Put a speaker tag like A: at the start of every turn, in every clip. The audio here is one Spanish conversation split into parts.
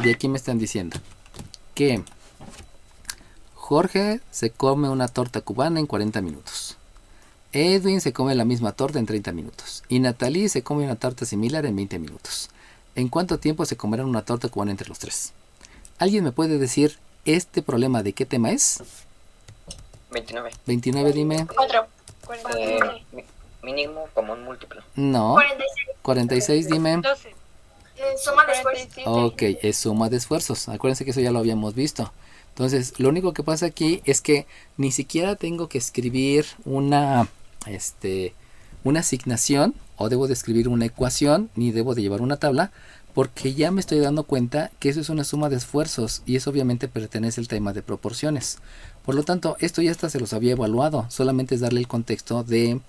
A: Y aquí me están diciendo que Jorge se come una torta cubana en 40 minutos. Edwin se come la misma torta en 30 minutos. Y Natalie se come una torta similar en 20 minutos. ¿En cuánto tiempo se comerán una torta cubana entre los tres? ¿Alguien me puede decir este problema de qué tema es?
B: 29.
A: 29, dime.
C: 4.
B: Mínimo común múltiplo.
A: No.
C: 46.
A: 46, dime.
D: 12.
C: Suma de esfuerzos.
A: Ok, es suma de esfuerzos. Acuérdense que eso ya lo habíamos visto. Entonces, lo único que pasa aquí es que ni siquiera tengo que escribir una asignación, o debo de escribir una ecuación, ni debo de llevar una tabla, porque ya me estoy dando cuenta que eso es una suma de esfuerzos y eso obviamente pertenece al tema de proporciones. Por lo tanto, esto ya hasta se los había evaluado, solamente es darle el contexto de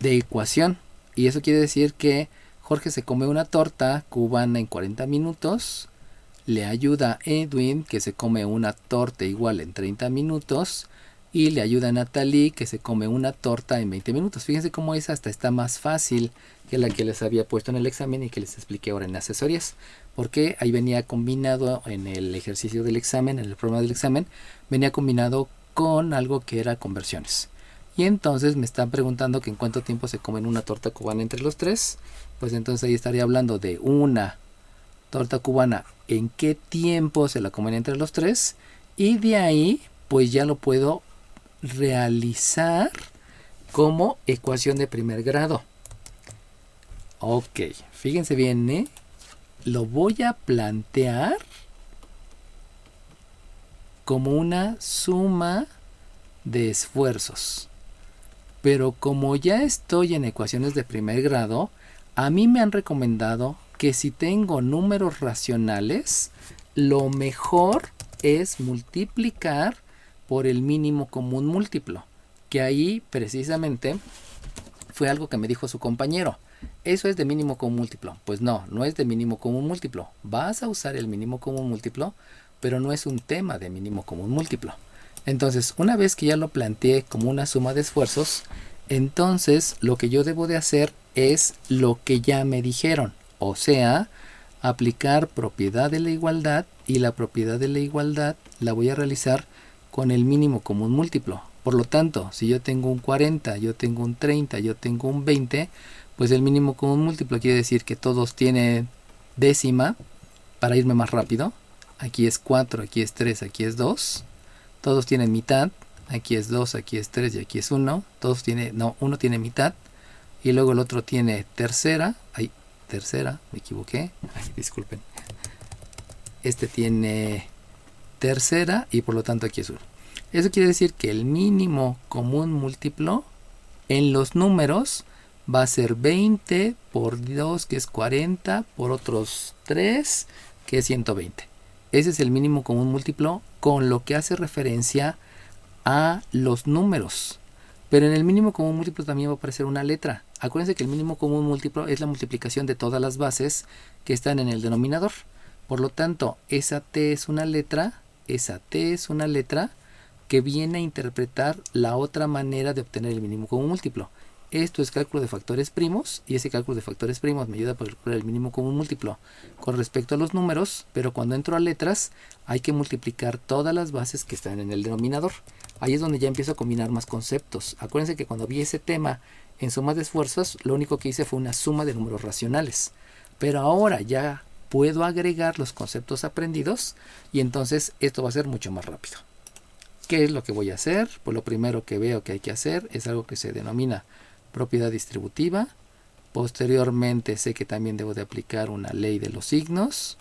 A: ecuación. Y eso quiere decir que Jorge se come una torta cubana en 40 minutos, le ayuda a Edwin que se come una torta igual en 30 minutos y le ayuda a Natalie que se come una torta en 20 minutos. Fíjense cómo esa hasta está más fácil que la que les había puesto en el examen y que les expliqué ahora en asesorías, porque ahí venía combinado en el ejercicio del examen, en el problema del examen, venía combinado con algo que era conversiones. Y entonces me están preguntando que en cuánto tiempo se comen una torta cubana entre los tres. Pues entonces ahí estaría hablando de una torta cubana, en qué tiempo se la comen entre los tres, y de ahí pues ya lo puedo realizar como ecuación de primer grado. Ok, fíjense bien, lo voy a plantear como una suma de esfuerzos. Pero como ya estoy en ecuaciones de primer grado, a mí me han recomendado que si tengo números racionales, lo mejor es multiplicar por el mínimo común múltiplo. Que ahí precisamente fue algo que me dijo su compañero. ¿Eso es de mínimo común múltiplo? Pues no, no es de mínimo común múltiplo. Vas a usar el mínimo común múltiplo, pero no es un tema de mínimo común múltiplo. Entonces, una vez que ya lo planteé como una suma de esfuerzos, entonces lo que yo debo de hacer es lo que ya me dijeron. O sea, aplicar propiedad de la igualdad, y la propiedad de la igualdad la voy a realizar con el mínimo común múltiplo. Por lo tanto, si yo tengo un 40, yo tengo un 30, yo tengo un 20, pues el mínimo común múltiplo quiere decir que todos tienen décima, para irme más rápido. Aquí es 4, aquí es 3, aquí es 2. Todos tienen mitad. Aquí es 2, aquí es 3 y aquí es 1. Todos tienen, no, uno tiene mitad. Y luego el otro tiene tercera. Ay, tercera, me equivoqué. Ay, disculpen. Este tiene tercera y por lo tanto aquí es 1. Eso quiere decir que el mínimo común múltiplo en los números va a ser 20 por 2, que es 40, por otros 3, que es 120. Ese es el mínimo común múltiplo con lo que hace referencia a los números. Pero en el mínimo común múltiplo también va a aparecer una letra. Acuérdense que el mínimo común múltiplo es la multiplicación de todas las bases que están en el denominador. Por lo tanto, esa T es una letra, esa T es una letra que viene a interpretar la otra manera de obtener el mínimo común múltiplo. Esto es cálculo de factores primos, y ese cálculo de factores primos me ayuda a calcular el mínimo común múltiplo con respecto a los números, pero cuando entro a letras hay que multiplicar todas las bases que están en el denominador. Ahí es donde ya empiezo a combinar más conceptos. Acuérdense que cuando vi ese tema en suma de esfuerzos, lo único que hice fue una suma de números racionales. Pero ahora ya puedo agregar los conceptos aprendidos y entonces esto va a ser mucho más rápido. ¿Qué es lo que voy a hacer? Pues lo primero que veo que hay que hacer es algo que se denomina propiedad distributiva. Posteriormente sé que también debo de aplicar una ley de los signos,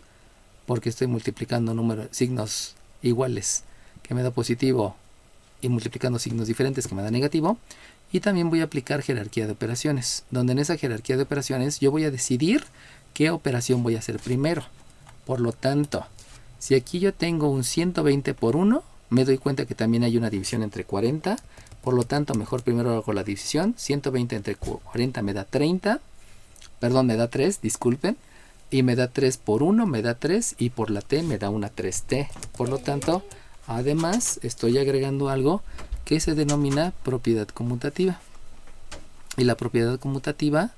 A: porque estoy multiplicando signos iguales que me da positivo y multiplicando signos diferentes que me da negativo. Y también voy a aplicar jerarquía de operaciones, donde en esa jerarquía de operaciones yo voy a decidir qué operación voy a hacer primero. Por lo tanto, si aquí yo tengo un 120 por 1, me doy cuenta que también hay una división entre 40. Por lo tanto, mejor primero hago la división. 120 entre 40 me da 30. Perdón, me da 3, disculpen. Y me da 3 por 1, me da 3. Y por la T me da una 3T. Por lo tanto, además, estoy agregando algo que se denomina propiedad conmutativa. Y la propiedad conmutativa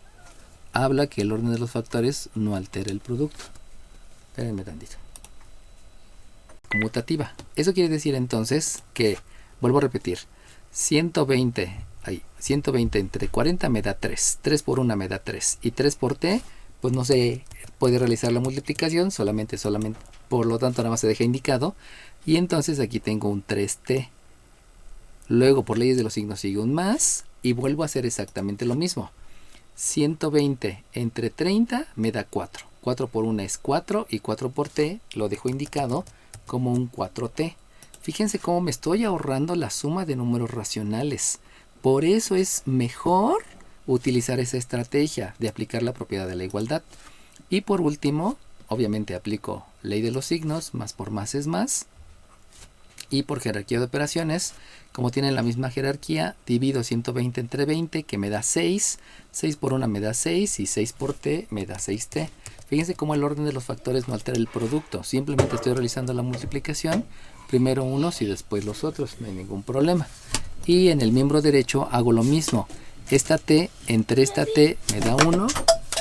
A: habla que el orden de los factores no altera el producto. Espérenme tantito. Conmutativa. Eso quiere decir entonces que, vuelvo a repetir, 120 entre 40 me da 3. 3 por 1 me da 3. Y 3 por t, pues no se puede realizar la multiplicación, solamente, por lo tanto nada más se deja indicado. Y entonces aquí tengo un 3t. Luego por leyes de los signos sigue un más y vuelvo a hacer exactamente lo mismo. 120 entre 30 me da 4. 4 por 1 es 4 y 4 por t lo dejo indicado como un 4t. Fíjense cómo me estoy ahorrando la suma de números racionales. Por eso es mejor utilizar esa estrategia de aplicar la propiedad de la igualdad. Y por último, obviamente aplico ley de los signos, más por más es más. Y por jerarquía de operaciones, como tienen la misma jerarquía, divido 120 entre 20, que me da 6. 6 por 1 me da 6 y 6 por t me da 6t. Fíjense cómo el orden de los factores no altera el producto. Simplemente estoy realizando la multiplicación. Primero unos y después los otros. No hay ningún problema. Y en el miembro derecho hago lo mismo. Esta t entre esta t me da 1.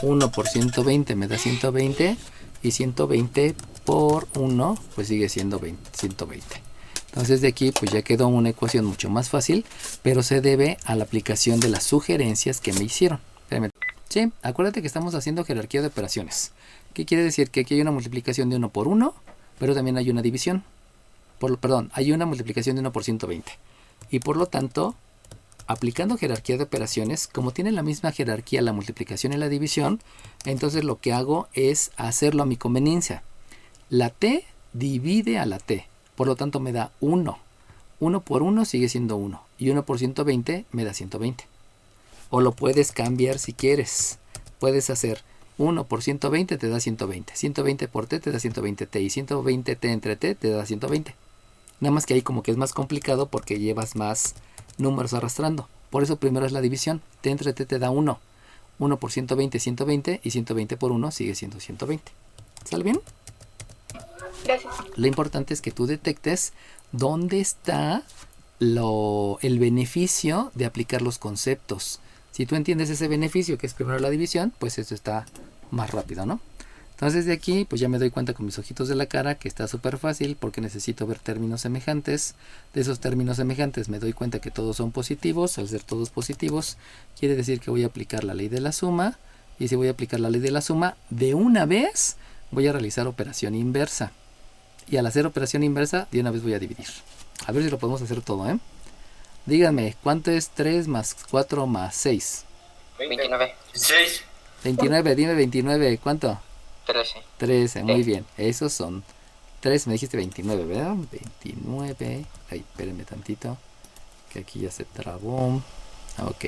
A: 1 por 120 me da 120. Y 120 por 1 pues sigue siendo 120. Entonces de aquí pues ya quedó una ecuación mucho más fácil. Pero se debe a la aplicación de las sugerencias que me hicieron. Sí, acuérdate que estamos haciendo jerarquía de operaciones. ¿Qué quiere decir? Que aquí hay una multiplicación de 1 por 1, pero también hay una división. Hay una multiplicación de 1 por 120. Y por lo tanto, aplicando jerarquía de operaciones, como tienen la misma jerarquía la multiplicación y la división, entonces lo que hago es hacerlo a mi conveniencia. La t divide a la t, por lo tanto me da 1. 1 por 1 sigue siendo 1. Y 1 por 120 me da 120. O lo puedes cambiar si quieres. Puedes hacer 1 por 120 te da 120. 120 por t te da 120t. Y 120t entre t te da 120. Nada más que ahí como que es más complicado porque llevas más números arrastrando. Por eso primero es la división. T entre t te da 1. 1 por 120, 120. Y 120 por 1 sigue siendo 120. ¿Sale bien?
C: Gracias.
A: Lo importante es que tú detectes dónde está el beneficio de aplicar los conceptos. Si tú entiendes ese beneficio que es primero la división, pues eso está más rápido, ¿no? Entonces de aquí pues ya me doy cuenta con mis ojitos de la cara que está súper fácil porque necesito ver términos semejantes. De esos términos semejantes me doy cuenta que todos son positivos. Al ser todos positivos quiere decir que voy a aplicar la ley de la suma. Y si voy a aplicar la ley de la suma, de una vez voy a realizar operación inversa. Y al hacer operación inversa, de una vez voy a dividir. A ver si lo podemos hacer todo, ¿eh? Díganme, ¿cuánto es 3 más 4 más 6?
B: 29.
D: 6.
A: 29, dime 29, ¿cuánto?
B: 13.
A: 13, muy bien. Esos son 3, me dijiste 29, ¿verdad? 29. Ay, espérenme tantito, que aquí ya se trabó. Ok.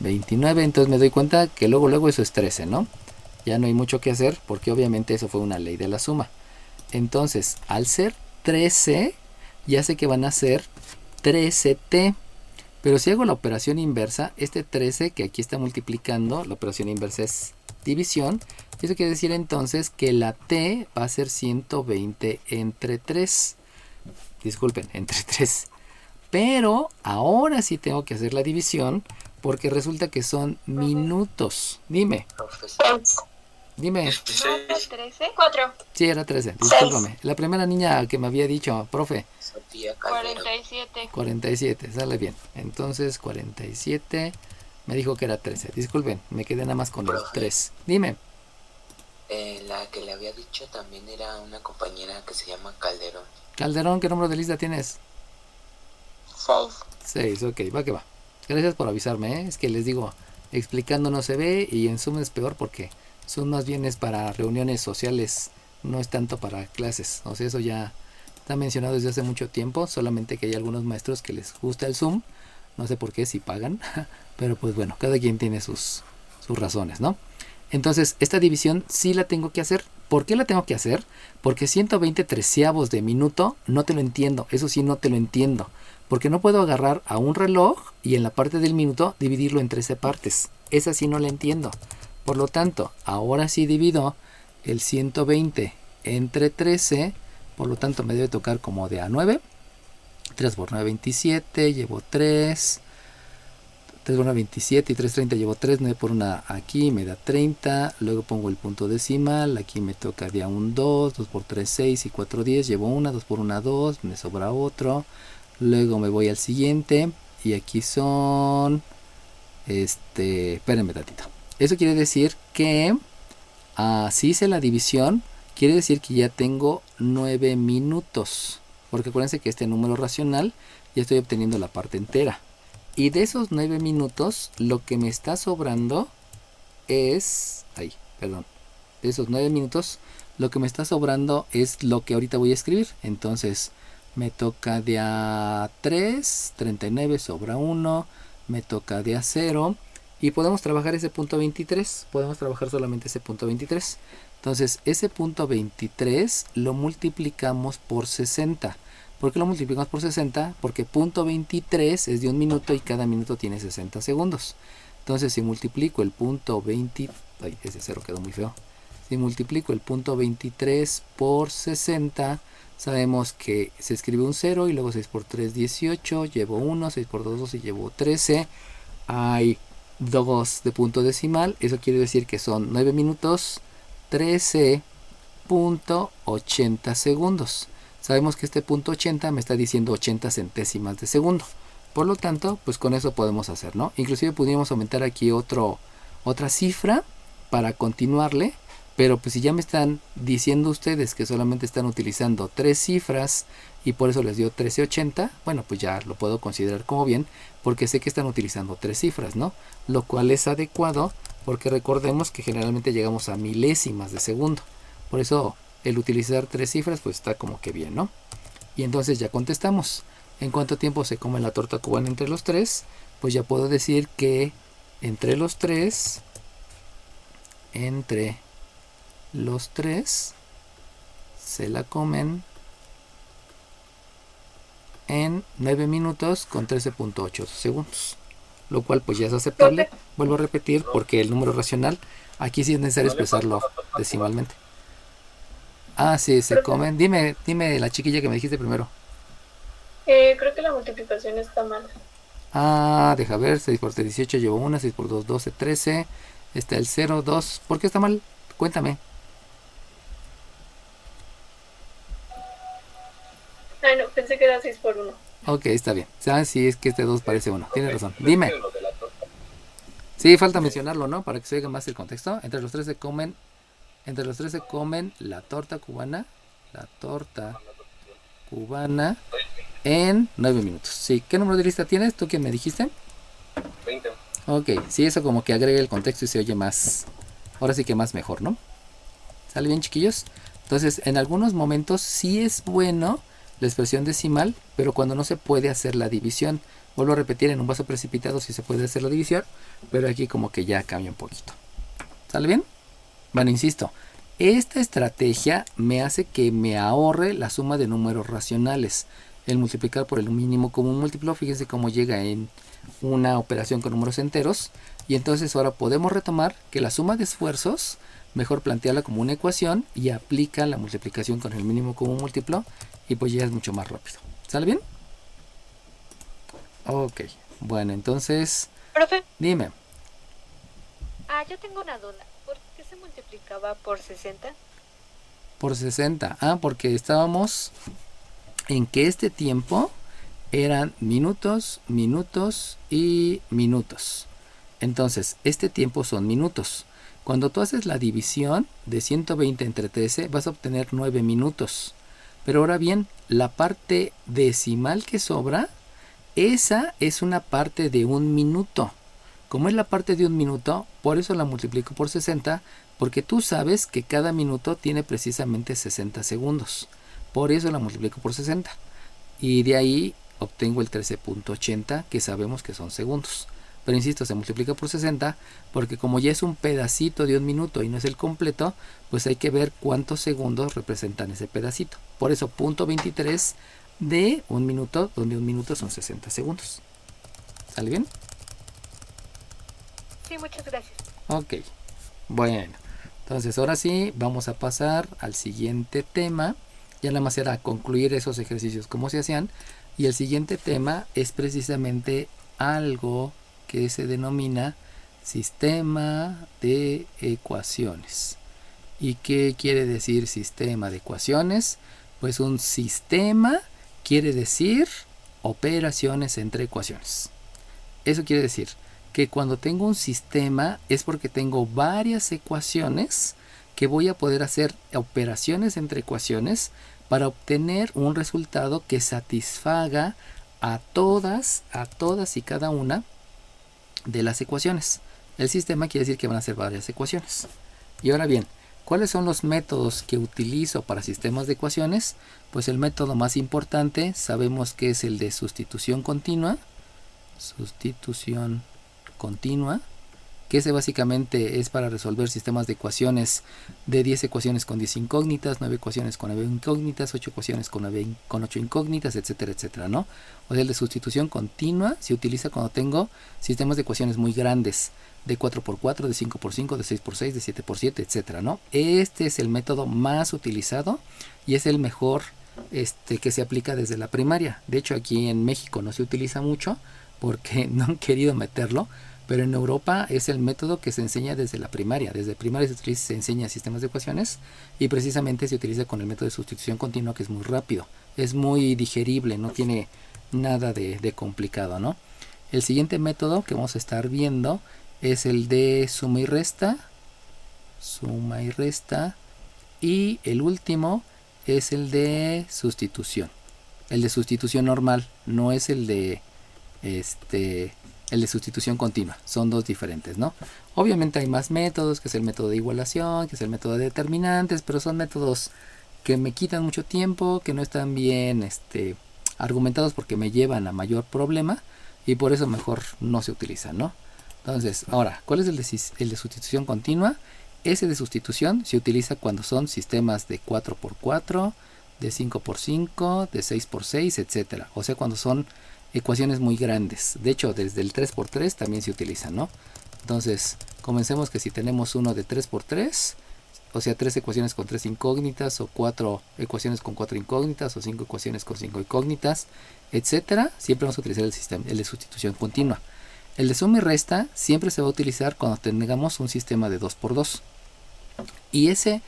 A: 29, entonces me doy cuenta que luego eso es 13, ¿no? Ya no hay mucho que hacer porque obviamente eso fue una ley de la suma. Entonces, al ser 13, ya sé que van a ser 13t. Pero si hago la operación inversa, este 13 que aquí está multiplicando, la operación inversa es división. Eso quiere decir entonces que la t va a ser 120 entre 3. Disculpen, entre 3. Pero ahora sí tengo que hacer la división porque resulta que son minutos. Dime. Dime.
C: 13. 4.
A: Sí, era 13. Discúlpame. La primera niña que me había dicho, profe.
D: Sofía Calderón.
C: 47.
A: 47, sale bien. Entonces 47 me dijo que era 13. Disculpen, me quedé nada más con el 3. Dime.
D: La que le había dicho también era una compañera que se llama Calderón.
A: Calderón, ¿qué número de lista tienes?
C: 6.
A: 6, ok, va que va. Gracias por avisarme, ¿eh? Es que les digo, explicando no se ve y en Zoom es peor porque Zoom más bien es para reuniones sociales, no es tanto para clases. O sea, eso ya está mencionado desde hace mucho tiempo, solamente que hay algunos maestros que les gusta el Zoom. No sé por qué, si pagan, pero pues bueno, cada quien tiene sus razones, ¿no? Entonces, esta división sí la tengo que hacer. ¿Por qué la tengo que hacer? Porque 120 treceavos de minuto no te lo entiendo. Eso sí no te lo entiendo. Porque no puedo agarrar a un reloj y en la parte del minuto dividirlo en 13 partes. Esa sí no la entiendo. Por lo tanto, ahora sí divido el 120 entre 13. Por lo tanto, me debe tocar como de a 9. 3 por 9, 27. Llevo 3. 3 por 1, 27 y 3, 30. Llevo 3, 9 por 1 aquí, me da 30. Luego pongo el punto decimal. Aquí me toca de a un 2, 2 por 3, 6 y 4, 10. Llevo 1, 2 por 1, 2. Me sobra otro. Luego me voy al siguiente. Y aquí son... espérenme tantito. Eso quiere decir que... si hice la división, quiere decir que ya tengo 9 minutos. Porque acuérdense que este número racional ya estoy obteniendo la parte entera. Y de esos 9 minutos, lo que me está sobrando es... De esos 9 minutos, lo que me está sobrando es lo que ahorita voy a escribir. Entonces, me toca de a 3, 39 sobra 1. Me toca de a 0. Y podemos trabajar ese punto 23. Podemos trabajar solamente ese punto 23. Entonces, ese punto 23 lo multiplicamos por 60. ¿Por qué lo multiplicamos por 60? Porque punto 23 es de un minuto y cada minuto tiene 60 segundos. Entonces, si multiplico el punto 20... Ay, ese 0 quedó muy feo. Si multiplico el punto 23 por 60, sabemos que se escribe un 0 y luego 6 por 3, 18. Llevo 1, 6 por 2, 12 y llevo 13. Hay 2 de punto decimal. Eso quiere decir que son 9 minutos, 13.80 segundos. Sabemos que este punto 80 me está diciendo 80 centésimas de segundo. Por lo tanto, pues con eso podemos hacer, ¿no? Inclusive pudiéramos aumentar aquí otra cifra para continuarle. Pero pues si ya me están diciendo ustedes que solamente están utilizando 3 cifras y por eso les dio 1380, bueno, pues ya lo puedo considerar como bien porque sé que están utilizando 3 cifras, ¿no? Lo cual es adecuado porque recordemos que generalmente llegamos a milésimas de segundo. Por eso el utilizar 3 cifras pues está como que bien, ¿no? Y entonces ya contestamos. ¿En cuánto tiempo se come la torta cubana entre los 3? Pues ya puedo decir que entre los 3 se la comen en 9 minutos con 13.8 segundos. Lo cual pues ya es aceptable. Vuelvo a repetir porque el número racional aquí sí es necesario expresarlo decimalmente. Sí, se comen. Dime la chiquilla que me dijiste primero.
C: Creo que la multiplicación está mal.
A: Deja ver. 6 por 3, 18, llevo 1. 6 por 2, 12, 13. Está el 0, 2. ¿Por qué está mal? Cuéntame.
C: Ay, no, pensé que era 6 por 1.
A: Ok, está bien. Sí, es que este 2 parece 1. Tienes razón. Dime. Sí, falta mencionarlo, ¿no? Para que se oiga más el contexto. Entre los tres se comen la torta cubana. La torta cubana en 9 minutos. Sí, ¿qué número de lista tienes? ¿Tú quién me dijiste?
B: 20.
A: Ok, sí, eso como que agrega el contexto y se oye más. Ahora sí que más mejor, ¿no? ¿Sale bien, chiquillos? Entonces, en algunos momentos sí es bueno la expresión decimal, pero cuando no se puede hacer la división. Vuelvo a repetir, en un vaso precipitado sí se puede hacer la división, pero aquí como que ya cambia un poquito. ¿Sale bien? Bueno, insisto, esta estrategia me hace que me ahorre la suma de números racionales. El multiplicar por el mínimo común múltiplo, fíjense cómo llega en una operación con números enteros. Y entonces ahora podemos retomar que la suma de esfuerzos, mejor plantearla como una ecuación y aplica la multiplicación con el mínimo común múltiplo y pues ya es mucho más rápido. ¿Sale bien? Ok, bueno, entonces...
E: Profe,
A: Dime.
E: yo tengo una duda. ¿Por qué se multiplicaba por 60?
A: Por 60. Porque estábamos en que este tiempo eran minutos, minutos y minutos. Entonces, este tiempo son minutos. Cuando tú haces la división de 120 entre 13, vas a obtener 9 minutos. Pero ahora bien, la parte decimal que sobra, esa es una parte de un minuto. Como es la parte de un minuto, por eso la multiplico por 60, porque tú sabes que cada minuto tiene precisamente 60 segundos. Por eso la multiplico por 60. Y de ahí obtengo el 13.80, que sabemos que son segundos. Pero insisto, se multiplica por 60 porque como ya es un pedacito de un minuto y no es el completo, pues hay que ver cuántos segundos representan ese pedacito. Por eso punto 23 de un minuto, donde un minuto son 60 segundos. ¿Sale bien?
E: Sí, muchas gracias.
A: Ok, bueno, entonces ahora sí vamos a pasar al siguiente tema. Ya nada más era concluir esos ejercicios como se hacían. Y el siguiente tema es precisamente algo que se denomina sistema de ecuaciones. ¿Y qué quiere decir sistema de ecuaciones? Pues un sistema quiere decir operaciones entre ecuaciones. Eso quiere decir que cuando tengo un sistema es porque tengo varias ecuaciones que voy a poder hacer operaciones entre ecuaciones para obtener un resultado que satisfaga a todas y cada una de las ecuaciones. El sistema quiere decir que van a ser varias ecuaciones. Y ahora bien, ¿cuáles son los métodos que utilizo para sistemas de ecuaciones? Pues el método más importante sabemos que es el de sustitución continua. Sustitución continua, que ese básicamente es para resolver sistemas de ecuaciones de 10 ecuaciones con 10 incógnitas, 9 ecuaciones con 9 incógnitas, 8 ecuaciones con 8 incógnitas, etcétera, etcétera, ¿no? O sea, el de sustitución continua se utiliza cuando tengo sistemas de ecuaciones muy grandes, de 4x4, de 5x5, de 6x6, de 7x7, etcétera, ¿no? Este es el método más utilizado y es el mejor que se aplica desde la primaria. De hecho, aquí en México no se utiliza mucho porque no han querido meterlo, pero en Europa es el método que se enseña desde la primaria. Desde primaria se enseña sistemas de ecuaciones y precisamente se utiliza con el método de sustitución continua, que es muy rápido, es muy digerible, no tiene nada de complicado, ¿no? El siguiente método que vamos a estar viendo es el de suma y resta, y el último es el de sustitución. El de sustitución normal, no es el de el de sustitución continua. Son dos diferentes, ¿no? Obviamente hay más métodos, que es el método de igualación, que es el método de determinantes, pero son métodos que me quitan mucho tiempo, que no están bien argumentados porque me llevan a mayor problema y por eso mejor no se utilizan, ¿no? Entonces, ahora, ¿cuál es el de sustitución continua? Ese de sustitución se utiliza cuando son sistemas de 4x4, de 5x5, de 6x6, etcétera. O sea, cuando son ecuaciones muy grandes. De hecho, desde el 3x3 también se utiliza, ¿no? Entonces, comencemos que si tenemos uno de 3x3, o sea, 3 ecuaciones con 3 incógnitas, o 4 ecuaciones con 4 incógnitas, o 5 ecuaciones con 5 incógnitas, etcétera, siempre vamos a utilizar el de sustitución continua. El de suma y resta siempre se va a utilizar cuando tengamos un sistema de 2x2. Y ese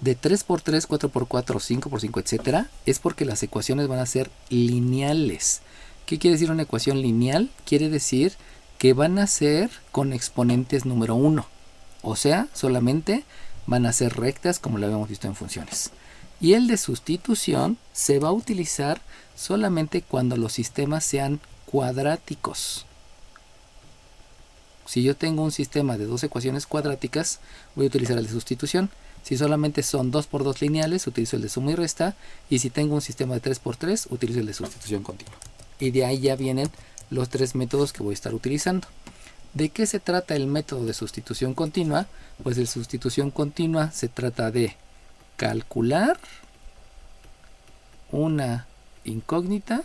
A: de 3x3, 4x4, 5x5, etcétera, es porque las ecuaciones van a ser lineales. ¿Qué quiere decir una ecuación lineal? Quiere decir que van a ser con exponentes número 1. O sea, solamente van a ser rectas como lo habíamos visto en funciones. Y el de sustitución se va a utilizar solamente cuando los sistemas sean cuadráticos. Si yo tengo un sistema de dos ecuaciones cuadráticas, voy a utilizar el de sustitución. Si solamente son 2x2 lineales, utilizo el de suma y resta. Y si tengo un sistema de 3x3, utilizo el de sustitución continua. Y de ahí ya vienen los tres métodos que voy a estar utilizando. ¿De qué se trata el método de sustitución continua? Pues de sustitución continua se trata de calcular una incógnita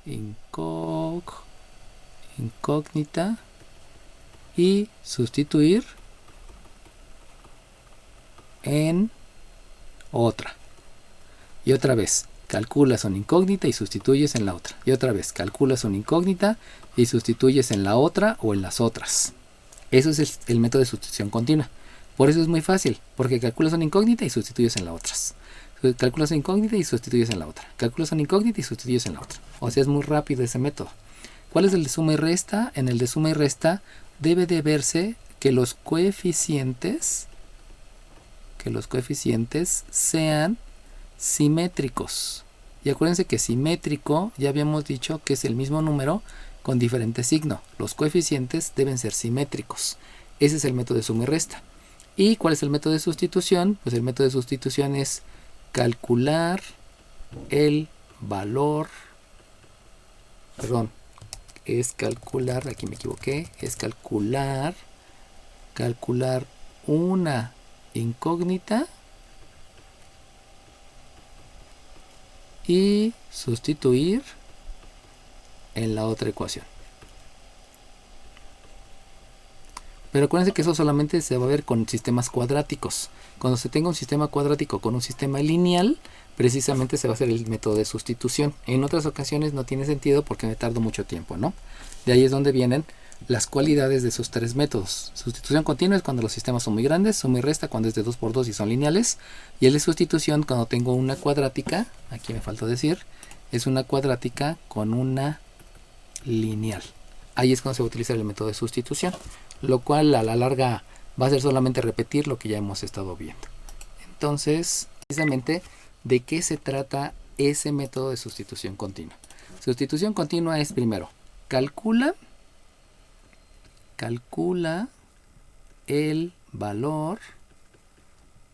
A: y sustituir en otra. Y otra vez, calculas una incógnita y sustituyes en la otra. Y otra vez, calculas una incógnita y sustituyes en la otra o en las otras. Eso es el método de sustitución continua. Por eso es muy fácil, porque calculas una incógnita y sustituyes en las otras. Calculas una incógnita y sustituyes en la otra. Calculas una incógnita y sustituyes en la otra. O sea, es muy rápido ese método. ¿Cuál es el de suma y resta? En el de suma y resta debe de verse que los coeficientes sean simétricos. Y acuérdense que simétrico ya habíamos dicho que es el mismo número con diferente signo. Los coeficientes deben ser simétricos. Ese es el método de suma y resta. ¿Y cuál es el método de sustitución? Pues el método de sustitución es calcular el valor, aquí me equivoqué, es calcular una incógnita y sustituir en la otra ecuación. Pero acuérdense que eso solamente se va a ver con sistemas cuadráticos. Cuando se tenga un sistema cuadrático con un sistema lineal, precisamente se va a hacer el método de sustitución. En otras ocasiones no tiene sentido porque me tardo mucho tiempo, ¿no? De ahí es donde vienen las cualidades de esos tres métodos. Sustitución continua es cuando los sistemas son muy grandes, suma y resta cuando es de 2 por 2 y son lineales, y el de sustitución cuando tengo una cuadrática, aquí me faltó decir, es una cuadrática con una lineal. Ahí es cuando se va a utilizar el método de sustitución, lo cual a la larga va a ser solamente repetir lo que ya hemos estado viendo. Entonces, precisamente, ¿de qué se trata ese método de sustitución continua? Sustitución continua es primero, calcula el valor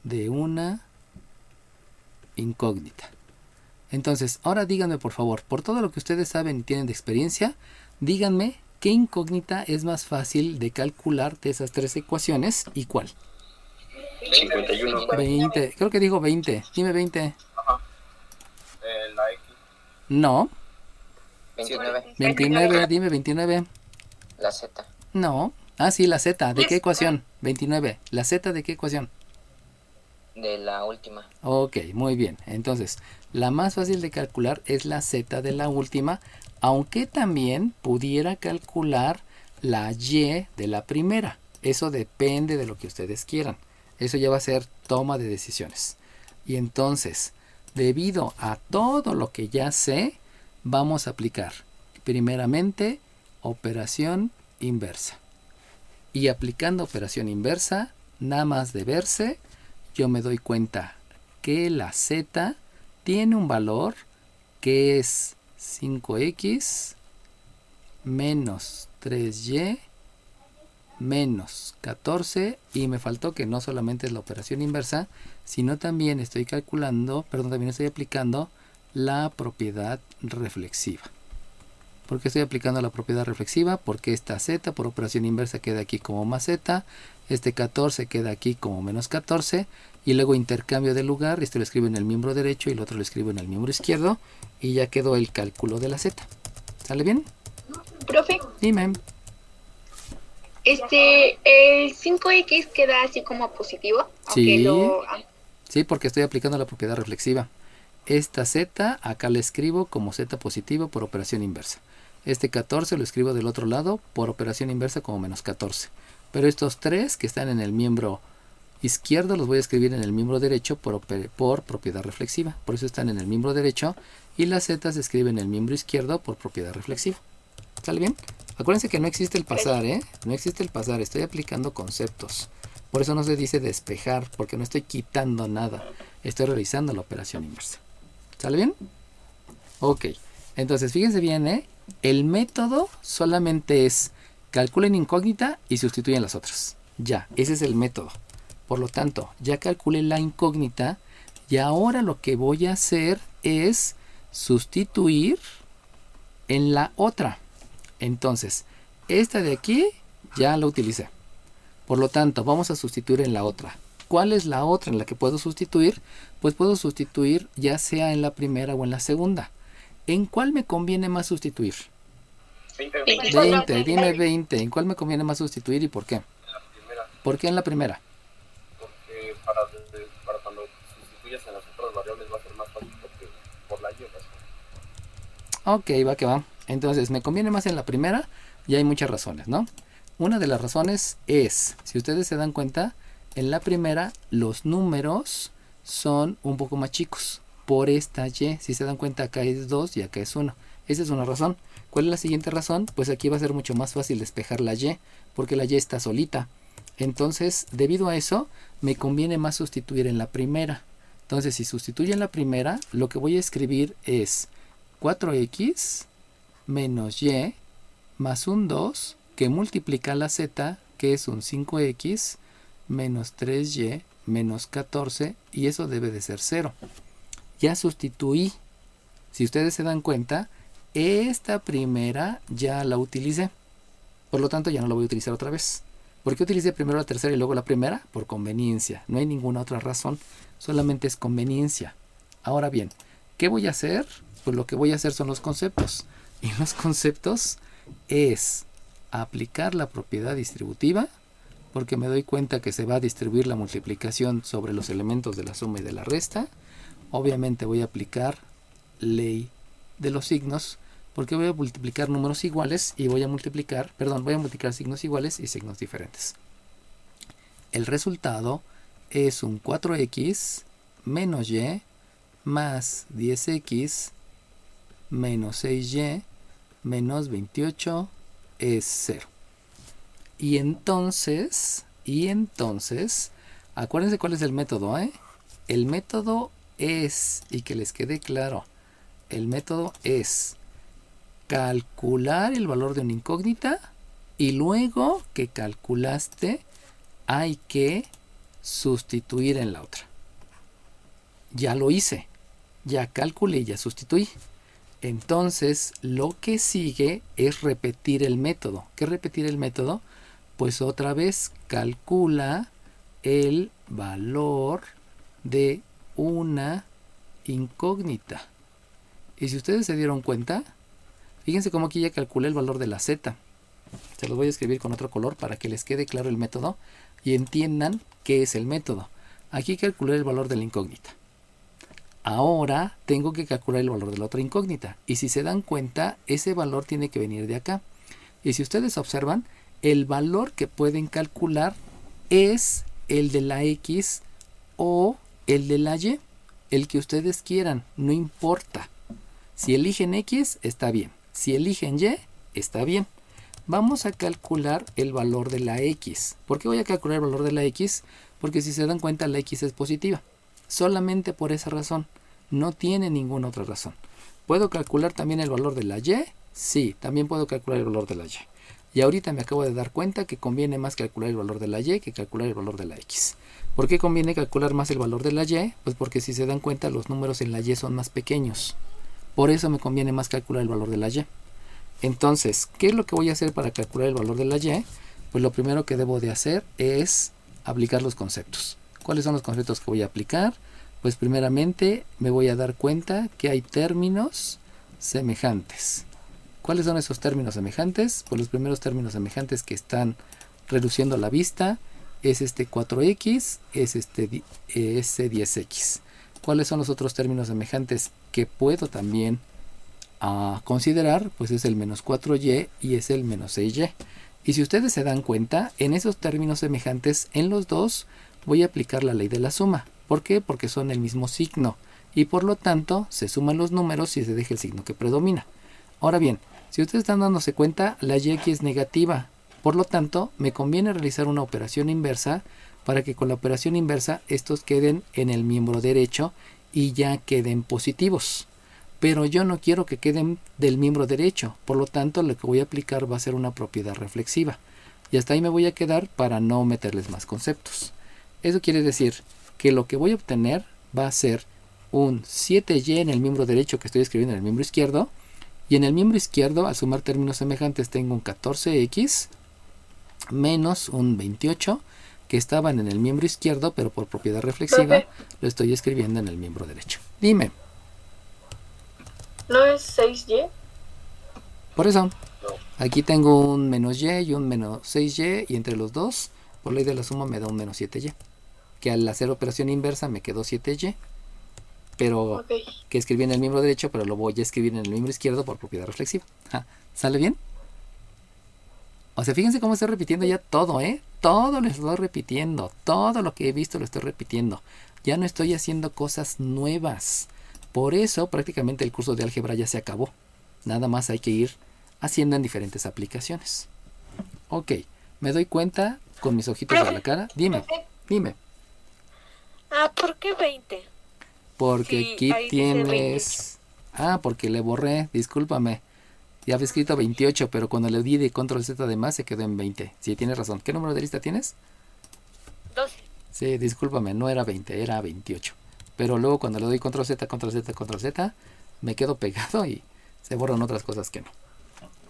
A: de una incógnita. Entonces, ahora díganme por favor, por todo lo que ustedes saben y tienen de experiencia, díganme qué incógnita es más fácil de calcular de esas tres ecuaciones y cuál.
B: 51.
A: 20, creo que dijo 20. Dime 20.
F: Ajá. La X.
A: No.
B: 29.
A: 29, dime 29.
B: La Z.
A: No. Ah, sí, la Z. ¿De qué ecuación? 29. ¿La Z de qué ecuación?
B: De la última.
A: Ok, muy bien. Entonces, la más fácil de calcular es la Z de la última, aunque también pudiera calcular la Y de la primera. Eso depende de lo que ustedes quieran. Eso ya va a ser toma de decisiones. Y entonces, debido a todo lo que ya sé, vamos a aplicar primeramente operación inversa. Y aplicando operación inversa, nada más de verse, yo me doy cuenta que la Z tiene un valor que es 5x menos 3y menos 14, y me faltó que no solamente es la operación inversa, sino también estoy también estoy aplicando la propiedad reflexiva. ¿Por qué estoy aplicando la propiedad reflexiva? Porque esta z por operación inversa queda aquí como más z, este 14 queda aquí como menos 14, y luego intercambio de lugar, este lo escribo en el miembro derecho y el otro lo escribo en el miembro izquierdo, y ya quedó el cálculo de la z. ¿Sale bien?
G: Profe,
A: Dime.
G: el 5x queda así como positivo.
A: Sí.
G: Aunque
A: Sí, porque estoy aplicando la propiedad reflexiva. Esta z acá la escribo como z positivo por operación inversa. Este 14 lo escribo del otro lado por operación inversa como menos 14. Pero estos tres que están en el miembro izquierdo los voy a escribir en el miembro derecho por propiedad reflexiva. Por eso están en el miembro derecho, y la z se escribe en el miembro izquierdo por propiedad reflexiva. ¿Sale bien? Acuérdense que no existe el pasar, ¿eh? No existe el pasar, estoy aplicando conceptos. Por eso no se dice despejar, porque no estoy quitando nada. Estoy realizando la operación inversa. ¿Sale bien? Ok. Entonces, fíjense bien, ¿eh? El método solamente es calculen incógnita y sustituyen las otras. Ya, ese es el método. Por lo tanto, ya calculé la incógnita y ahora lo que voy a hacer es sustituir en la otra. Entonces, esta de aquí ya la utilicé. Por lo tanto, vamos a sustituir en la otra. ¿Cuál es la otra en la que puedo sustituir? Pues puedo sustituir ya sea en la primera o en la segunda. ¿En cuál me conviene más sustituir? 20, dime 20. ¿En cuál me conviene más sustituir y por qué?
F: En la primera.
A: ¿Por qué en la primera?
F: Porque para cuando sustituyas en las otras variables va a ser más fácil porque por la y o
A: Ok, va que va. Entonces, me conviene más en la primera y hay muchas razones, ¿no? Una de las razones es, si ustedes se dan cuenta, en la primera los números son un poco más chicos. Por esta y, si se dan cuenta, acá es 2 y acá es 1. Esa es una razón. ¿Cuál es la siguiente razón? Pues aquí va a ser mucho más fácil despejar la y, porque la y está solita. Entonces, debido a eso, me conviene más sustituir en la primera. Entonces, si sustituyo en la primera, lo que voy a escribir es 4x menos y más un 2 que multiplica la z, que es un 5x menos 3y menos 14, y eso debe de ser 0. Ya sustituí. Si ustedes se dan cuenta, esta primera ya la utilicé. Por lo tanto, ya no la voy a utilizar otra vez. ¿Por qué utilicé primero la tercera y luego la primera? Por conveniencia. No hay ninguna otra razón. Solamente es conveniencia. Ahora bien, ¿qué voy a hacer? Pues lo que voy a hacer son los conceptos. Y los conceptos es aplicar la propiedad distributiva, porque me doy cuenta que se va a distribuir la multiplicación sobre los elementos de la suma y de la resta. Obviamente voy a aplicar ley de los signos, Porque voy a multiplicar números iguales y voy a multiplicar signos iguales y signos diferentes. El resultado es un 4x menos y más 10x menos 6y menos 28 es 0. Y entonces, acuérdense cuál es el método, ¿eh? El método es, y que les quede claro, el método es calcular el valor de una incógnita y luego que calculaste hay que sustituir en la otra. Ya lo hice, ya calculé, ya sustituí. Entonces lo que sigue es repetir el método. ¿Qué es repetir el método? Pues otra vez calcula el valor de una incógnita. Y si ustedes se dieron cuenta, fíjense cómo aquí ya calculé el valor de la z. Se los voy a escribir con otro color para que les quede claro el método y entiendan qué es el método. Aquí calculé el valor de la incógnita. Ahora tengo que calcular el valor de la otra incógnita. Y si se dan cuenta, ese valor tiene que venir de acá. Y si ustedes observan, el valor que pueden calcular es el de la x o el de la y. El que ustedes quieran, no importa. Si eligen x, está bien. Si eligen y, está bien. Vamos a calcular el valor de la x. ¿Por qué voy a calcular el valor de la x? Porque si se dan cuenta, la x es positiva. Solamente por esa razón. No tiene ninguna otra razón. ¿Puedo calcular también el valor de la y? Sí, también puedo calcular el valor de la y. Y ahorita me acabo de dar cuenta que conviene más calcular el valor de la y que calcular el valor de la x. ¿Por qué conviene calcular más el valor de la y? Pues porque si se dan cuenta, los números en la y son más pequeños. Por eso me conviene más calcular el valor de la y. Entonces, ¿qué es lo que voy a hacer para calcular el valor de la y? Pues lo primero que debo de hacer es aplicar los conceptos. ¿Cuáles son los conceptos que voy a aplicar? Pues primeramente me voy a dar cuenta que hay términos semejantes. ¿Cuáles son esos términos semejantes? Pues los primeros términos semejantes que están reduciendo la vista es este 4x, es este 10x. ¿Cuáles son los otros términos semejantes que puedo también considerar? Pues es el menos 4y y es el menos 6y. Y si ustedes se dan cuenta, en esos términos semejantes, en los dos, voy a aplicar la ley de la suma. ¿Por qué? Porque son el mismo signo. Y por lo tanto, se suman los números y se deja el signo que predomina. Ahora bien, si ustedes están dándose cuenta, la y aquí es negativa. Por lo tanto, me conviene realizar una operación inversa para que con la operación inversa estos queden en el miembro derecho y ya queden positivos. Pero yo no quiero que queden del miembro derecho. Por lo tanto, lo que voy a aplicar va a ser una propiedad reflexiva. Y hasta ahí me voy a quedar para no meterles más conceptos. Eso quiere decir que lo que voy a obtener va a ser un 7y en el miembro derecho que estoy escribiendo en el miembro izquierdo. Y en el miembro izquierdo, al sumar términos semejantes, tengo un 14x menos un 28 que estaban en el miembro izquierdo, pero por propiedad reflexiva lo estoy escribiendo en el miembro derecho. Dime.
C: ¿No es 6y?
A: Por eso, aquí tengo un menos y un menos 6y y entre los dos, por ley de la suma me da un menos 7y. Que al hacer operación inversa me quedó 7y, pero que escribí en el miembro derecho, pero lo voy a escribir en el miembro izquierdo por propiedad reflexiva. ¿Sale bien? O sea, fíjense cómo estoy repitiendo ya todo, ¿eh? Todo lo estoy repitiendo, todo lo que he visto lo estoy repitiendo. Ya no estoy haciendo cosas nuevas. Por eso prácticamente el curso de álgebra ya se acabó. Nada más hay que ir haciendo en diferentes aplicaciones. Ok, me doy cuenta con mis ojitos a la cara. Dime.
E: ¿Por qué 20?
A: Porque
E: Sí,
A: aquí
E: ahí dice
A: tienes... porque le borré, discúlpame. Ya había escrito 28, pero cuando le di de control Z de más se quedó en 20. Sí, tienes razón. ¿Qué número de lista tienes?
E: 12.
A: Sí, discúlpame, no era 20, era 28. Pero luego cuando le doy control Z, me quedo pegado y se borran otras cosas que no.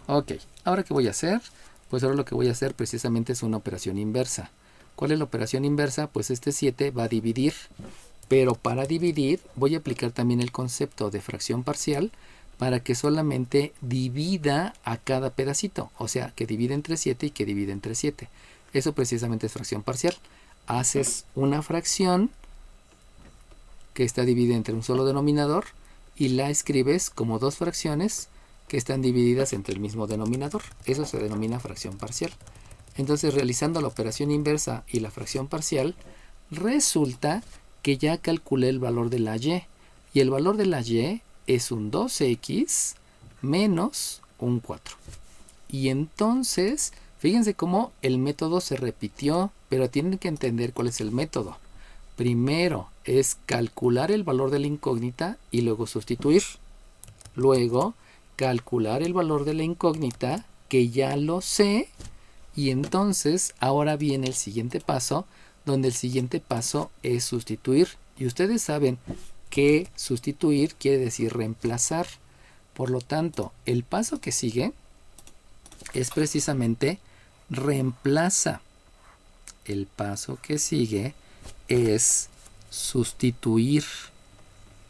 A: Ok, ¿ahora qué voy a hacer? Pues ahora lo que voy a hacer precisamente es una operación inversa. ¿Cuál es la operación inversa? Pues este 7 va a dividir. Pero para dividir voy a aplicar también el concepto de fracción parcial para que solamente divida a cada pedacito. O sea, que divide entre 7 y que divide entre 7. Eso precisamente es fracción parcial. Haces una fracción que está dividida entre un solo denominador y la escribes como dos fracciones que están divididas entre el mismo denominador. Eso se denomina fracción parcial. Entonces, realizando la operación inversa y la fracción parcial, resulta que ya calculé el valor de la y. Y el valor de la y es un 2x menos un 4. Y entonces, fíjense cómo el método se repitió, pero tienen que entender cuál es el método. Primero es calcular el valor de la incógnita y luego sustituir. Luego, calcular el valor de la incógnita, que ya lo sé. Y entonces, ahora viene el siguiente paso, donde el siguiente paso es sustituir. Y ustedes saben que sustituir quiere decir reemplazar. Por lo tanto, el paso que sigue es precisamente reemplaza. El paso que sigue es sustituir.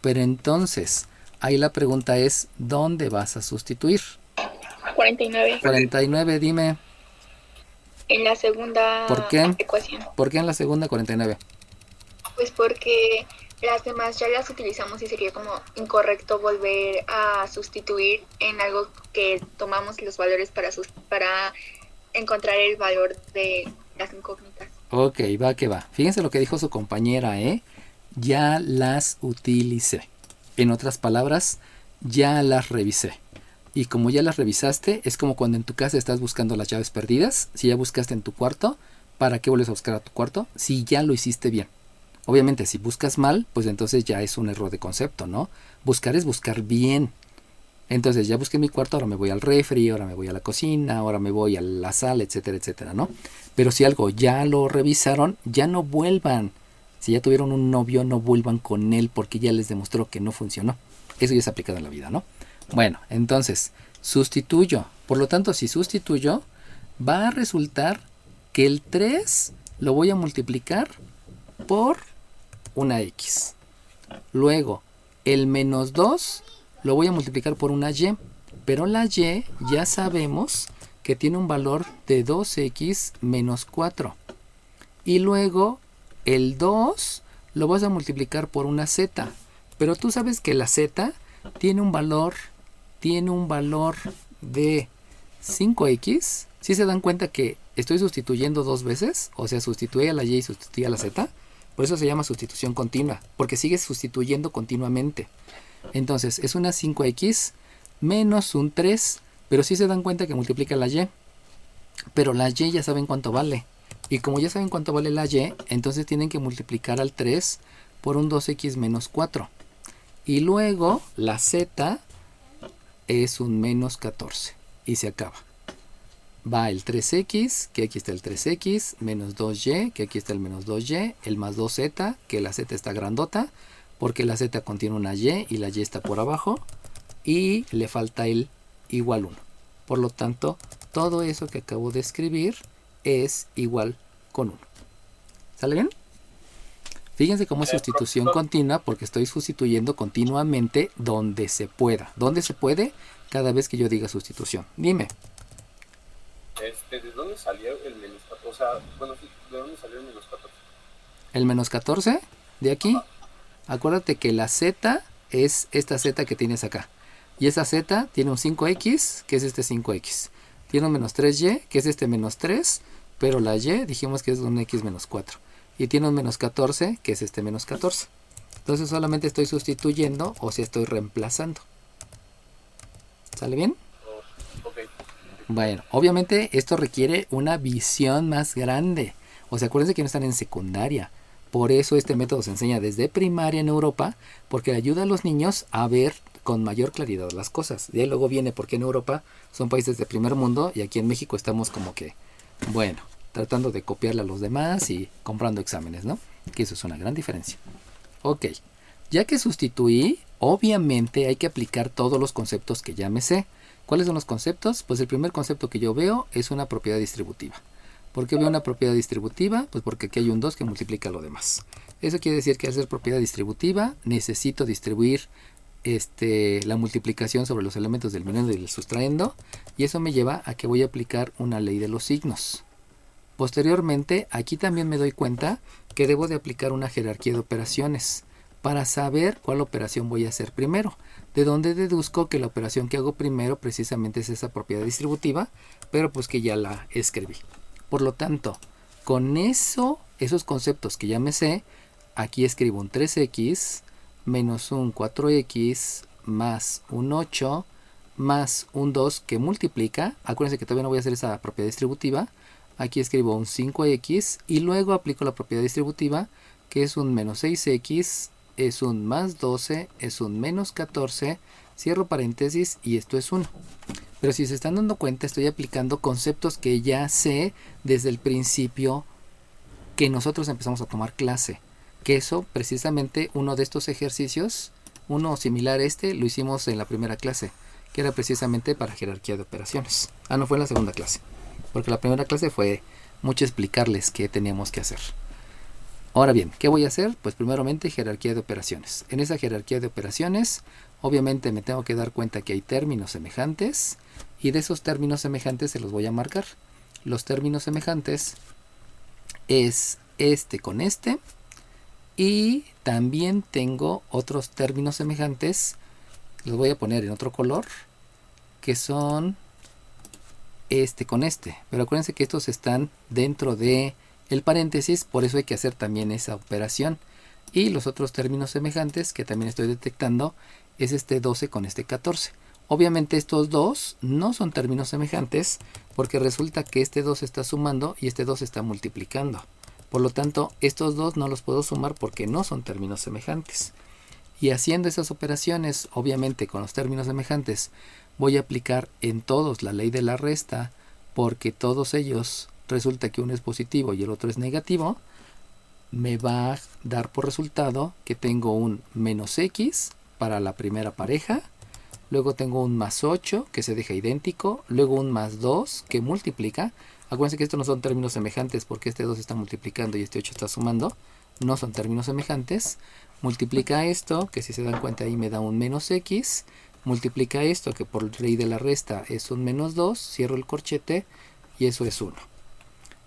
A: Pero entonces, ahí la pregunta es, ¿dónde vas a sustituir?
G: 49.
A: 49, dime.
G: En la segunda
A: ¿Por qué?
G: ecuación.
A: ¿Por qué en la segunda 49?
G: Pues porque las demás ya las utilizamos y sería como incorrecto volver a sustituir en algo que tomamos los valores para encontrar el valor de las incógnitas.
A: Ok, va que va. Fíjense lo que dijo su compañera, ¿eh? Ya las utilicé. En otras palabras, ya las revisé. Y como ya las revisaste, es como cuando en tu casa estás buscando las llaves perdidas. Si ya buscaste en tu cuarto, ¿para qué vuelves a buscar a tu cuarto? Si ya lo hiciste bien. Obviamente, si buscas mal, pues entonces ya es un error de concepto, ¿no? Buscar es buscar bien. Entonces ya busqué mi cuarto, ahora me voy al refri, ahora me voy a la cocina, ahora me voy a la sala, etcétera, etcétera, ¿no? Pero si algo ya lo revisaron, ya no vuelvan. Si ya tuvieron un novio, no vuelvan con él porque ya les demostró que no funcionó. Eso ya es aplicado en la vida, ¿no? Bueno, entonces, sustituyo. Por lo tanto, si sustituyo, va a resultar que el 3 lo voy a multiplicar por una x. Luego, el menos 2 lo voy a multiplicar por una y. Pero la y ya sabemos que tiene un valor de 2x menos 4. Y luego, el 2 lo vas a multiplicar por una z. Pero tú sabes que la z tiene un valor de 5x. ¿Sí se dan cuenta que estoy sustituyendo dos veces? O sea, sustituí a la y y sustituí a la z. Por eso se llama sustitución continua, porque sigues sustituyendo continuamente. Entonces, es una 5x menos un 3, pero sí se dan cuenta que multiplica la y. Pero la y ya saben cuánto vale. Y como ya saben cuánto vale la y, entonces tienen que multiplicar al 3 por un 2x menos 4. Y luego la z es un menos 14 y se acaba. Va el 3x, que aquí está el 3x, menos 2y, que aquí está el menos 2y, el más 2z, que la z está grandota, porque la z contiene una y la y está por abajo, y le falta el igual 1. Por lo tanto, todo eso que acabo de escribir es igual con 1. ¿Sale bien? Fíjense cómo es sustitución continua, porque estoy sustituyendo continuamente donde se pueda. ¿Dónde se puede? Cada vez que yo diga sustitución. Dime.
F: ¿De dónde salió el menos 14? O sea, bueno, sí, ¿de dónde salió el menos 14?
A: ¿El menos 14? De aquí. Acuérdate que la z es esta z que tienes acá. Y esa z tiene un 5x, que es este 5x. Tiene un menos 3y, que es este menos 3. Pero la y dijimos que es un x menos 4. Y tiene un menos 14, que es este menos 14. Entonces solamente estoy sustituyendo, o sea, estoy reemplazando. ¿Sale bien?
F: Ok.
A: Bueno, obviamente esto requiere una visión más grande. O sea, acuérdense que no están en secundaria. Por eso este método se enseña desde primaria en Europa, porque ayuda a los niños a ver con mayor claridad las cosas. De ahí luego viene porque en Europa son países de primer mundo y aquí en México estamos como que, bueno, tratando de copiarle a los demás y comprando exámenes, ¿no? Que eso es una gran diferencia. Ok, ya que sustituí, obviamente hay que aplicar todos los conceptos que ya me sé. ¿Cuáles son los conceptos? Pues el primer concepto que yo veo es una propiedad distributiva. ¿Por qué veo una propiedad distributiva? Pues porque aquí hay un 2 que multiplica lo demás. Eso quiere decir que al ser propiedad distributiva necesito distribuir la multiplicación sobre los elementos del binomio y del sustraendo, y eso me lleva a que voy a aplicar una ley de los signos. Posteriormente, aquí también me doy cuenta que debo de aplicar una jerarquía de operaciones. para saber cuál operación voy a hacer primero. De donde deduzco que la operación que hago primero precisamente es esa propiedad distributiva, pero pues que ya la escribí. Por lo tanto, con esos conceptos que ya me sé, aquí escribo un 3x menos un 4x más un 8 más un 2 que multiplica. Acuérdense que todavía no voy a hacer esa propiedad distributiva. Aquí escribo un 5x y luego aplico la propiedad distributiva, que es un menos 6x, es un más 12, es un menos 14, cierro paréntesis y esto es 1. Pero si se están dando cuenta, estoy aplicando conceptos que ya sé desde el principio que nosotros empezamos a tomar clase. Que eso, precisamente, uno de estos ejercicios, uno similar a este, lo hicimos en la primera clase, que era precisamente para jerarquía de operaciones. No fue en la segunda clase, porque la primera clase fue mucho explicarles qué teníamos que hacer. Ahora bien, ¿qué voy a hacer? Pues primeramente jerarquía de operaciones. En esa jerarquía de operaciones, obviamente me tengo que dar cuenta que hay términos semejantes, y de esos términos semejantes se los voy a marcar. Los términos semejantes es este con este, y también tengo otros términos semejantes, los voy a poner en otro color, que son este con este. Pero acuérdense que estos están dentro de el paréntesis, por eso hay que hacer también esa operación. Y los otros términos semejantes que también estoy detectando es este 12 con este 14. Obviamente estos dos no son términos semejantes, porque resulta que este 2 está sumando y este 2 está multiplicando. Por lo tanto, estos dos no los puedo sumar porque no son términos semejantes. Y haciendo esas operaciones, obviamente con los términos semejantes, voy a aplicar en todos la ley de la resta, porque todos ellos resulta que uno es positivo y el otro es negativo. Me va a dar por resultado que tengo un menos x para la primera pareja, luego tengo un más 8 que se deja idéntico, luego un más 2 que multiplica. Acuérdense que estos no son términos semejantes porque este 2 está multiplicando y este 8 está sumando. No son términos semejantes. Multiplica esto, que si se dan cuenta ahí me da un menos x. Multiplica esto, que por ley de la resta es un menos 2. Cierro el corchete y eso es 1.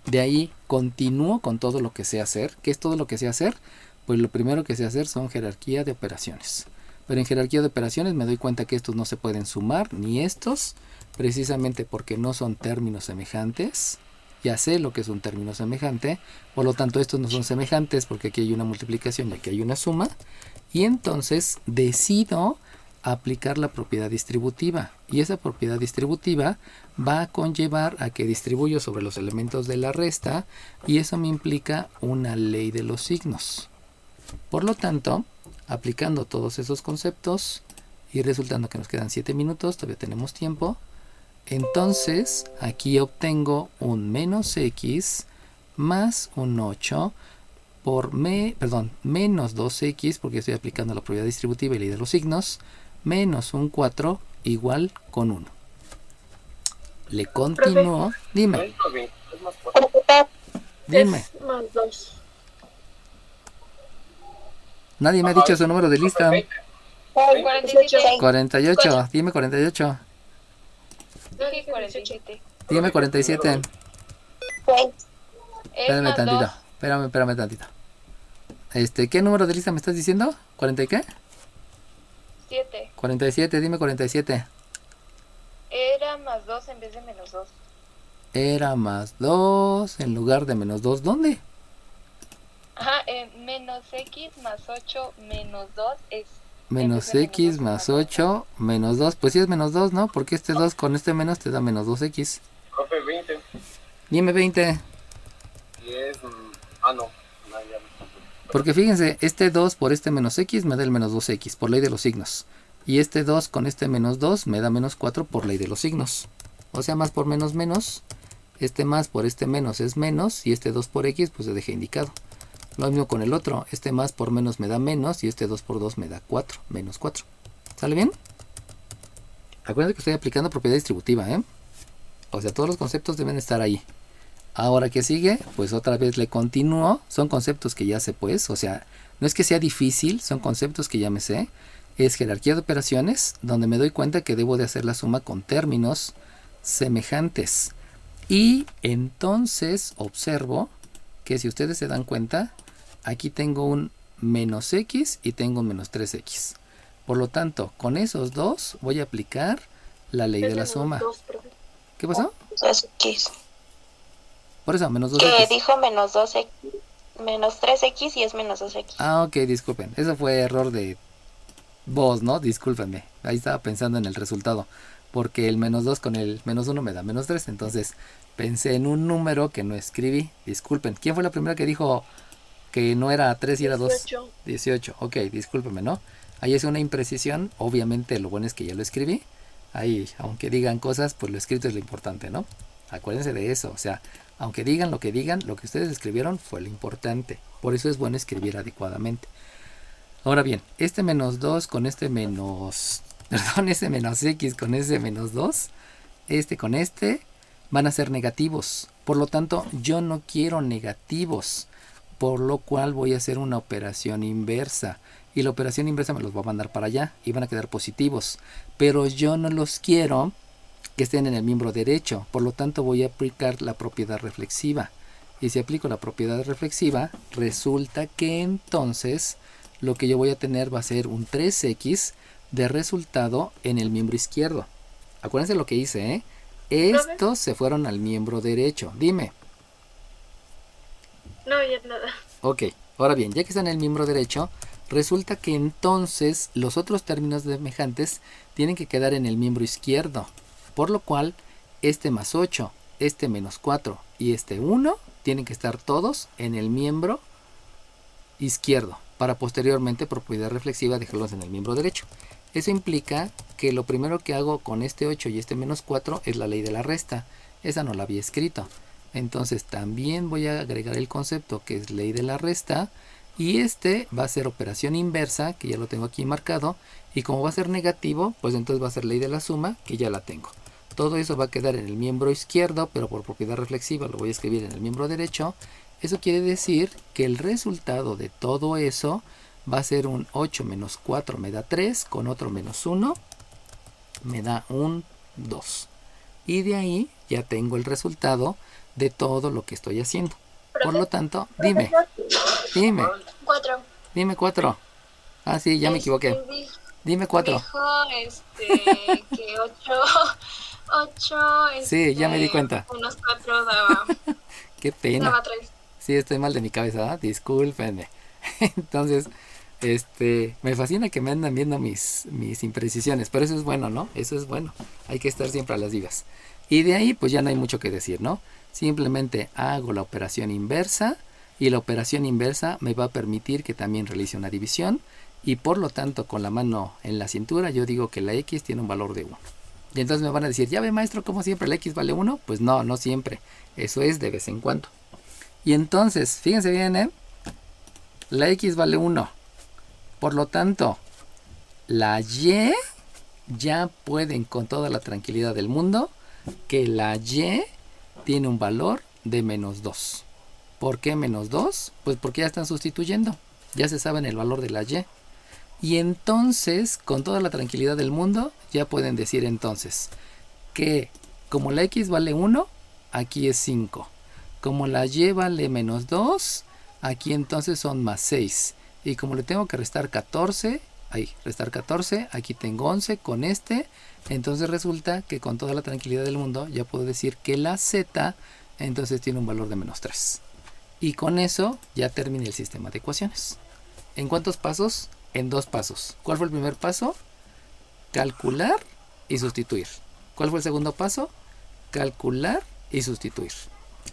A: De ahí continúo con todo lo que sé hacer. ¿Qué es todo lo que sé hacer? Pues lo primero que sé hacer son jerarquía de operaciones. Pero en jerarquía de operaciones me doy cuenta que estos no se pueden sumar, ni estos, precisamente porque no son términos semejantes. Ya sé lo que es un término semejante, por lo tanto estos no son semejantes porque aquí hay una multiplicación y aquí hay una suma. Y entonces decido aplicar la propiedad distributiva, y esa propiedad distributiva va a conllevar a que distribuyo sobre los elementos de la resta, y eso me implica una ley de los signos. Por lo tanto, aplicando todos esos conceptos y resultando que nos quedan 7 minutos, todavía tenemos tiempo, entonces aquí obtengo un menos x más un 8 por menos 2x, porque estoy aplicando la propiedad distributiva y ley de los signos, menos un 4 igual con 1. Le continúo. Dime. Dime.
C: Es más 2.
A: Nadie me ha dicho su número de lista.
E: 47.
A: 48. Dime 48.
E: Dije 47.
A: Dime 47. Espérame
E: más
A: tantito.
E: 2.
A: Espérame tantito. ¿Qué número de lista me estás diciendo? ¿40 y qué?
E: 7.
A: 47, dime 47.
E: Era más 2 en vez de menos 2.
A: Era más 2 en lugar de menos 2. ¿Dónde?
E: Ajá, menos x más 8 menos 2 es...
A: Menos x más 8 menos 2. Pues sí es menos 2, ¿no? Porque este 2 con este menos te da menos 2x.
F: Profe, 20.
A: Dime 20.
F: Y es... no. Ya no.
A: Porque fíjense, este 2 por este menos x me da el menos 2x por ley de los signos. Y este 2 con este menos 2 me da menos 4 por ley de los signos. O sea, más por menos menos. Este más por este menos es menos. Y este 2 por x pues se deja indicado. Lo mismo con el otro. Este más por menos me da menos. Y este 2 por 2 me da 4. Menos 4. ¿Sale bien? Acuérdense que estoy aplicando propiedad distributiva, ¿eh? O sea, todos los conceptos deben estar ahí. Ahora que sigue, pues otra vez le continúo. Son conceptos que ya sé, pues. O sea, no es que sea difícil, son conceptos que ya me sé. Es jerarquía de operaciones, donde me doy cuenta que debo de hacer la suma con términos semejantes. Y entonces observo que si ustedes se dan cuenta, aquí tengo un menos x y tengo un menos 3x. Por lo tanto, con esos dos voy a aplicar la ley de la suma. ¿Qué pasó?
H: 2x.
A: Por eso, menos
H: Que
A: 2x.
H: dijo menos 2x, menos 3x y es menos 2x.
A: Ah, ok, disculpen. Eso fue error de voz, ¿no? Discúlpenme. Ahí estaba pensando en el resultado. Porque el menos 2 con el menos 1 me da menos 3. Entonces pensé en un número que no escribí. Disculpen. ¿Quién fue la primera que dijo que no era 3 y era 2? 18. Ok, discúlpenme, ¿no? Ahí es una imprecisión. Obviamente lo bueno es que ya lo escribí. Ahí, aunque digan cosas, pues lo escrito es lo importante, ¿no? Acuérdense de eso. O sea, aunque digan, lo que ustedes escribieron fue lo importante. Por eso es bueno escribir adecuadamente. Ahora bien, este menos 2 con este menos... Perdón, ese menos x con ese menos 2, este con este, van a ser negativos. Por lo tanto, yo no quiero negativos. Por lo cual voy a hacer una operación inversa. Y la operación inversa me los va a mandar para allá. Y van a quedar positivos. Pero yo no los quiero que estén en el miembro derecho. Por lo tanto, voy a aplicar la propiedad reflexiva. Y si aplico la propiedad reflexiva, resulta que entonces lo que yo voy a tener va a ser un 3x de resultado en el miembro izquierdo. Acuérdense lo que hice, ¿eh? Estos se fueron al miembro derecho. Dime.
C: No, ya nada.
A: Ok, ahora bien, ya que está en el miembro derecho, resulta que entonces los otros términos semejantes tienen que quedar en el miembro izquierdo. Por lo cual, este más 8, este menos 4 y este 1 tienen que estar todos en el miembro izquierdo. Para posteriormente, por propiedad reflexiva, dejarlos en el miembro derecho. Eso implica que lo primero que hago con este 8 y este menos 4 es la ley de la resta. Esa no la había escrito. Entonces también voy a agregar el concepto que es ley de la resta. Y este va a ser operación inversa, que ya lo tengo aquí marcado. Y como va a ser negativo, pues entonces va a ser ley de la suma, que ya la tengo. Todo eso va a quedar en el miembro izquierdo, pero por propiedad reflexiva lo voy a escribir en el miembro derecho. Eso quiere decir que el resultado de todo eso va a ser un 8 menos 4 me da 3, con otro menos 1 me da un 2. Y de ahí ya tengo el resultado de todo lo que estoy haciendo. Por lo tanto, dime.
G: 4.
A: Dime 4. Ah, sí, ya me equivoqué. Dime 4.
G: Dijo que 8
A: Sí, ya me di cuenta.
G: Unos 4 daba.
A: Qué pena.
G: Daba 3.
A: Sí, estoy mal de mi cabeza, ¿eh? Discúlpenme. Entonces, me fascina que me andan viendo mis imprecisiones, pero eso es bueno, ¿no? Eso es bueno. Hay que estar siempre a las vivas. Y de ahí, pues ya no hay mucho que decir, ¿no? Simplemente hago la operación inversa y la operación inversa me va a permitir que también realice una división y por lo tanto, con la mano en la cintura, yo digo que la x tiene un valor de 1. Y entonces me van a decir, ¿ya ve, maestro, cómo siempre la x vale 1? Pues no, no siempre. Eso es de vez en cuando. Y entonces, fíjense bien, ¿eh? La x vale 1. Por lo tanto, la y ya pueden con toda la tranquilidad del mundo que la y tiene un valor de menos 2. ¿Por qué menos 2? Pues porque ya están sustituyendo. Ya se saben el valor de la y. Y entonces, con toda la tranquilidad del mundo, ya pueden decir entonces que como la x vale 1, aquí es 5. Como la y vale menos 2, aquí entonces son más 6. Y como le tengo que restar 14, aquí tengo 11 con este. Entonces resulta que con toda la tranquilidad del mundo ya puedo decir que la z entonces tiene un valor de menos 3. Y con eso ya terminé el sistema de ecuaciones. ¿En cuántos pasos? En 2 pasos. ¿Cuál fue el primer paso? Calcular y sustituir. ¿Cuál fue el segundo paso? Calcular y sustituir.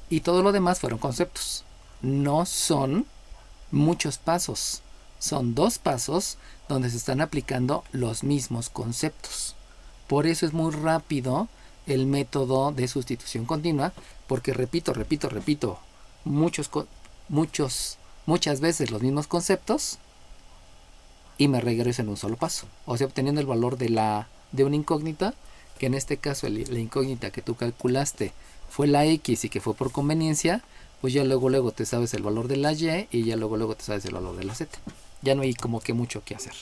A: Y todo lo demás fueron conceptos. No son muchos pasos. Son 2 pasos donde se están aplicando los mismos conceptos. Por eso es muy rápido el método de sustitución continua, porque repito muchas veces los mismos conceptos y me regreso en un solo paso. O sea, obteniendo el valor de una incógnita, que en este caso la incógnita que tú calculaste fue la x y que fue por conveniencia, pues ya luego te sabes el valor de la y ya luego te sabes el valor de la z. Ya no hay como que mucho que hacer.